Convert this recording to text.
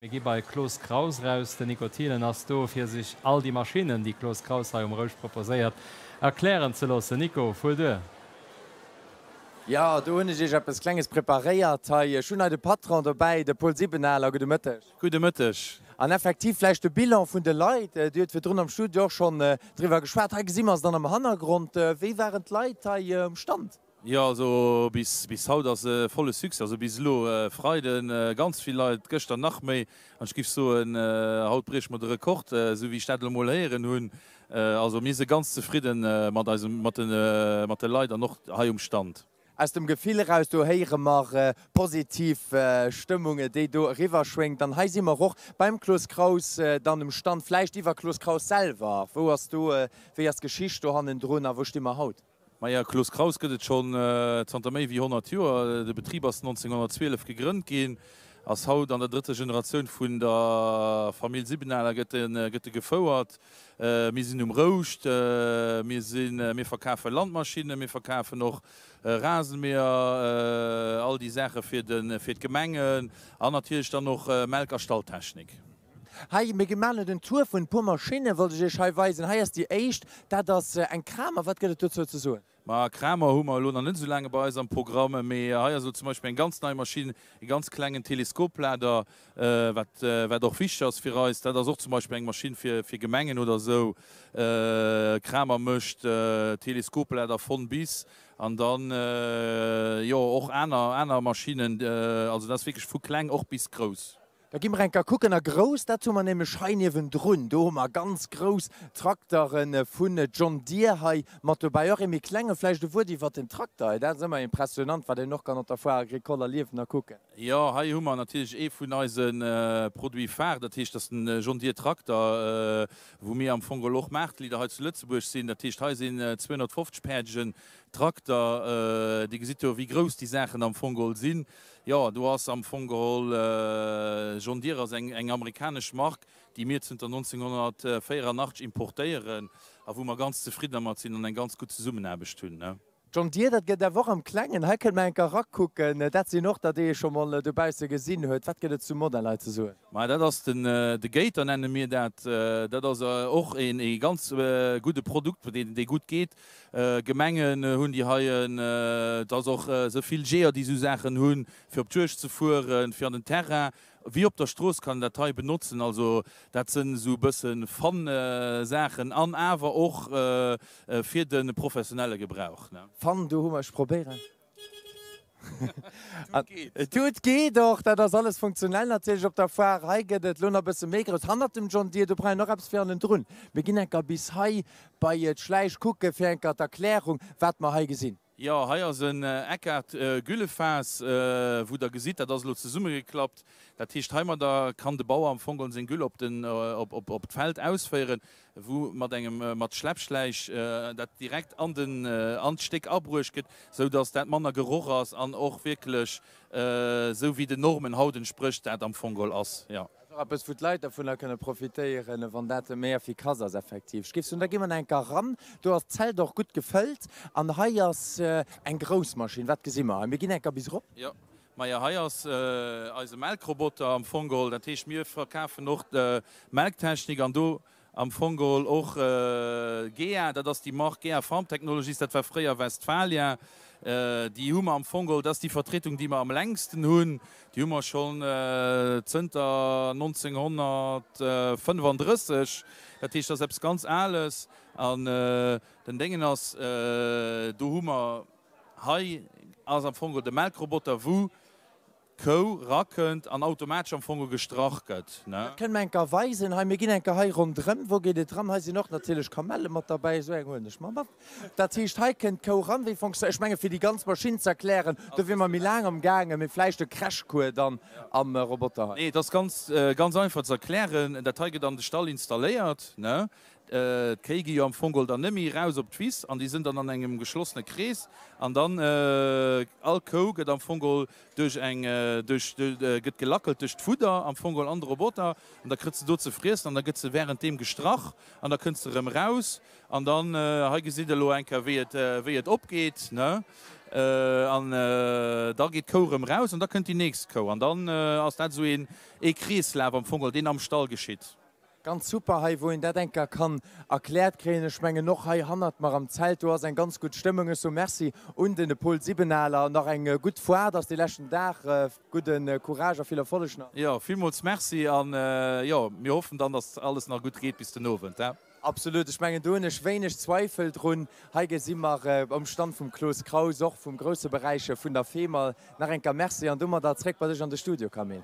Wir gehen bei Klaus Kraus raus, den Nikotilen hast du für sich all die Maschinen, die Klaus Kraus Rausch proposiert, erklären zu lassen. Nico, voll du. Ja, du hunne ich etwas kleines präpariert schon de Patron dabei de Pol 7 Gute Mittag. Gute Mittag. An effektivfleich de Bilan vun de Leiit Diet fir run am Studio schon drwer geschwert simmer dann am Hannergrund wie waren Leiit stand. Ja, also bis haut das volle Suse, also bis lo Freiden ganz viel Leiit gëcht nach méi an gif so en hautbrich mat Rekord so wie Städel moléieren hunn. Also mir se ganz zufrieden mat de Leiit noch ha umstand. Aus dem Gefühl raus du heiere mar positiv Stimmungen, déi du River schwingt, dann heis immer hoch beim Klaus Kraus dann im Stand fleisch iwwer Klaus Kraus selber. Wo hast du wie as Geschicht du han den Drnner wo immer haut? Meier Klaus Kraus gëtt schon méi wie 100 Joer. De Betrieb ass 1912 gegrünnt gin. Ass haut an der dritte Generationun vun der Familie Siebenaler gëtte gefouert. Mir sinn Rocht, mir verkafe Landmaschine, mir verkafe noch Rasenmäher, all die Sache fir d'Gemengen, an natürlich dann noch Melkerstalltechnik. Hei mé gemane den Tour vun Pummerschine wollte ich weisen. Heiers die Echt, dat das eng Kramer wat gët zu soen. Ma Kramer hummer lo net so lange bei am Programme méi haier so zum Beispiel en ganz neue Maschine, e ganz klengen Teleskopläder wat doch fichers fir reist, dat auch zum Beispiel eng Maschine fir Gemengen oder so Kramer mëcht Teleskopläder von bis an dann ja och einer Maschinen also das wirklich vu kleng och bis groß. Da gimmer enker kucken gross, dazu man nemme Scheiwwen runn. Do ma ganz gross Traktoren vun John Deere hai mat bei mi klengefleisch de wo die wat den Traktor. Dat semmer impressionant, wat den noch kann der vor Agrikoler liewen kucken. Ja hai hummer natürlich vun eisen Produkt fer, dat hicht dat den John Deere Traktor wo mir am Fongoloch Märt Lider zu Lützeburg sinn, dat hicht ha sinn 250 Pägen Traktor die gesit wie groß die Sachen am Fongol sinn. Ja, du hast am Fongol John Deere eng amerikasch Mark, die mir 1984 importéieren, a wo man ganz zufrieden mat sinn an en ganz gute Summen erbestun. John Deere, dat gët der wo am Klengen hekel mein Karak kucken, dat sie noch dat dee schon mal de beise gesinn huet, wat gët zu Modell ze suen. Ma dat ass de Gate an nenne mir dat ass och en ganz gute Produkt, déi gut geht. Gemengen hunn die haien dat och soviel Géer die so Sachen hunn fir op Tch zu fuhren, fir an den Terra. Wie op der Stroos kann der Teil benutzen, also dat sind so bëssen van Sachen an awer och fir den professionelle Gebrauch. Fan du hummerch probieren. Tut geht doch, dat das alles funktionell op der Fahrreiget Lunner bis mégros 100 dem John Deere, du bre noch abs fir den Drun. Beginn enker bis hai bei et Schleich kucke fir enker Erklärung wat ma hai gesinn. Ja, haier se Eckert Güllefas, wo der gesit, dat lo ze Summe geklappt. Dat hicht heimer da kann de Bauer am Fongel sinn Güll op d'Feld ausfeieren, wo mat engem mat Schleppschleich dat direkt an den Ansteck abruechket, so dats dat Manner Geruch ass an och wirklich so wie de Normen hauten sprcht dat am Fongol ass. Ja. Es vu Leiit vun er kënne profitéieren van dat mé fi Kasers effektiv. Skifst da gimmer eng Ram, du hast Zell doch gut gefëlllt an Haiiers eng Grosmaschine, wat gesimmer. mir ginn enker bis op? Ja. Meier Haiiers als Melkroboter am Fongol, dat teech mir verkafen noch de Melktechnik an do am Fongol och GA, dat ass die Mark GA Farmtechnologie, dat war fréier Westfalia. Die Hummer am Fongol, das ist die Vertretung, die wir am längsten hun. Die Hummer schon 1935. Das ist das selbst ganz alles. An den Dingen als du Hummer hai als am Fongol der Melkroboter wo rackend an automatisch am Fongel gestracht gëtt. Ken enker weisen ha ginn enker hai rundrem, wo geht dran ha sie noch natürlich Kamelle mat dabei so eng. Dat hicht heiken ko ran wie Schmenge fir die ganz Maschine zu erklären, da wie man mir lang am gange mit fleischchte Crashkur dann am Roboter. Nee, das ganz einfach zu erklären, der Teige dann den Stall installiert. Ne? Keigi am Fongol dann nimi raus op Twiss, an die sind dann an engem geschlossene Krees, an dann all Koge am Fongol gëtt gelackelt durch Futter am Fongol an Roboter, und da kritzt du ze friessen, an da gëtt ze während dem gestrach, an der kunst raus, an dann ha gesidelo enker wie het opgeht. Ne? Da geht Korem raus und da könnt die nächst ko. Und dann ass dat so en Krislaw am Vogel, den am Stall geschieht. Ganz super hei wo en der Denker kann erklärt kräne Schmenge noch hei 100 mar am Zelt du hast en ganz gut Stimmung so Merci und den Pol 7er noch eng gut vor dats die lächen Dach guten Courage a viel erfollegner. Ja vielmals Merci an ja mir hoffen dann dass alles noch gut geht bis den Nowen. Ja? Absolut Schmengen dunech wéineg Zweifel runn heige si mar am Stand vum Klos Kraus och vum grosse Bereiche vun der Femal nach enker Merci an dummer datréck wat ichch an de Studio kam.